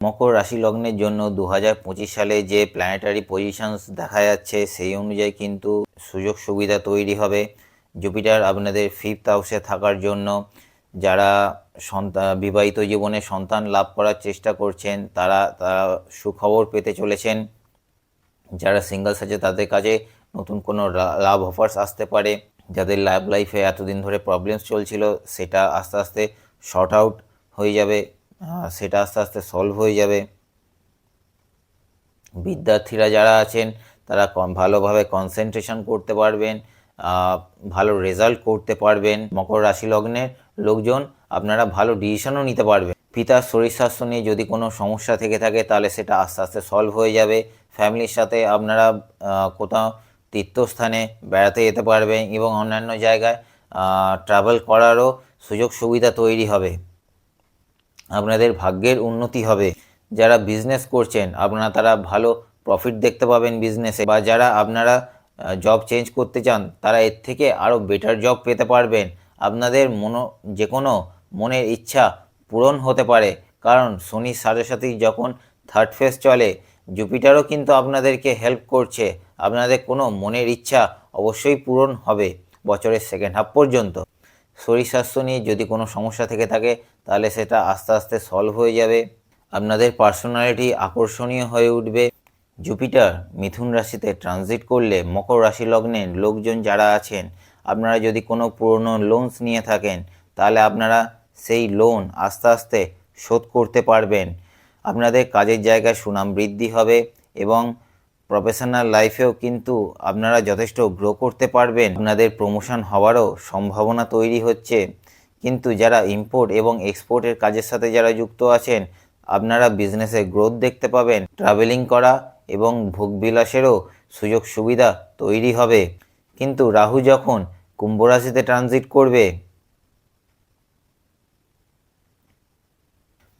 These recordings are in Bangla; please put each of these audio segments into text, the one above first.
মকর রাশি লগ্নের জন্য 2025 সালে যে প্ল্যানেটারি পজিশনস দেখা যাচ্ছে সেই অনুযায়ী কিন্তু সুযোগ সুবিধা তৈরি হবে। জুপিটার আপনাদের 5th হাউসে থাকার জন্য যারা বিবাহিত জীবনে সন্তান লাভ করার চেষ্টা করছেন তারা সুখবর পেতে চলেছেন। যারা সিঙ্গলস আছে তাদের কাছে নতুন কোনো লাভ অফার্স আসতে পারে। যাদের লাভ লাইফে এতদিন ধরে প্রবলেমস চলছিল সেটা আস্তে আস্তে শর্ট আউট হয়ে যাবে, সেটা আস্তে আস্তে সলভ হয়ে যাবে। বিদ্যার্থীরা যারা আছেন তারা ভালোভাবে কনসেন্ট্রেশন করতে পারবেন, ভালো রেজাল্ট করতে পারবেন। মকর রাশি লগ্নের লোকজন আপনারা ভালো ডিসিশনও নিতে পারবেন। পিতার শরীর স্বাস্থ্য নিয়ে যদি কোনো সমস্যা থেকে থাকে তাহলে সেটা আস্তে আস্তে সলভ হয়ে যাবে। ফ্যামিলির সাথে আপনারা কোথাও তীর্থস্থানে বেড়াতে যেতে পারবেন এবং অন্যান্য জায়গায় ট্রাভেল করারও সুযোগ সুবিধা তৈরি হবে। আপনাদের ভাগ্যের উন্নতি হবে। যারা বিজনেস করছেন তারা ভালো প্রফিট দেখতে পাবেন বিজনেসে, বা যারা আপনারা জব চেঞ্জ করতে চান তারা এর থেকে আরও বেটার জব পেতে পারবেন। আপনাদের যে কোনো মনের ইচ্ছা পূরণ হতে পারে, কারণ শনির সাথে সাথেই যখন থার্ড ফেজ চলে জুপিটারও কিন্তু আপনাদেরকে হেল্প করছে। আপনাদের কোনো মনের ইচ্ছা অবশ্যই পূরণ হবে বছরের সেকেন্ড হাফ পর্যন্ত। শরীর স্বাস্থ্য নিয়ে যদি কোনো সমস্যা থেকে থাকে তাহলে সেটা আস্তে আস্তে সলভ হয়ে যাবে। আপনাদের পার্সোনালিটি আকর্ষণীয় হয়ে উঠবে। জুপিটার মিথুন রাশিতে ট্রানজিট করলে মকর রাশি লগ্নের লোকজন যারা আছেন আপনারা যদি কোনো পুরনো লোনস নিয়ে থাকেন তাহলে আপনারা সেই লোন আস্তে আস্তে শোধ করতে পারবেন। আপনাদের কাজের জায়গায় সুনাম বৃদ্ধি হবে এবং প্রফেশনাল লাইফেও কিন্তু আপনারা যথেষ্ট গ্রো করতে পারবেন। আপনাদের প্রমোশন হওয়ারও সম্ভাবনা তৈরি হচ্ছে। কিন্তু যারা ইম্পোর্ট এবং এক্সপোর্টের কাজের সাথে যারা যুক্ত আছেন আপনারা বিজনেসে গ্রোথ দেখতে পাবেন। ট্রাভেলিং করা এবং ভোগবিলাসেরও সুযোগ সুবিধা তৈরি হবে। কিন্তু রাহু যখন কুম্ভ রাশিতে ট্রানজিট করবে,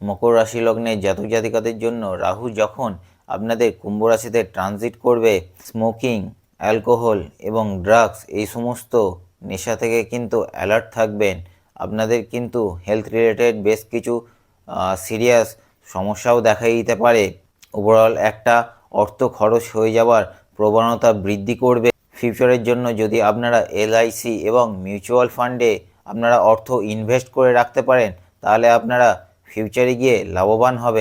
মকর রাশি লগ্নের জাতক জাতিকাদের জন্য রাহু যখন আপনাদের কুম্ভ রাশিতে ট্রানজিট করবে, স্মোকিং, অ্যালকোহল এবং ড্রাগস এই সমস্ত নেশা থেকে কিন্তু অ্যালার্ট থাকবেন। আপনাদের কিন্তু হেলথ রিলেটেড বেশ কিছু সিরিয়াস সমস্যাও দেখা দিতে পারে। ওভারঅল একটা অর্থ খরচ হয়ে যাওয়ার প্রবণতা বৃদ্ধি করবে। ফিউচারের জন্য যদি আপনারা এলআইসি এবং মিউচুয়াল ফান্ডে আপনারা অর্থ ইনভেস্ট করে রাখতে পারেন তাহলে আপনারা ফিউচারে গিয়ে লাভবান হবেন।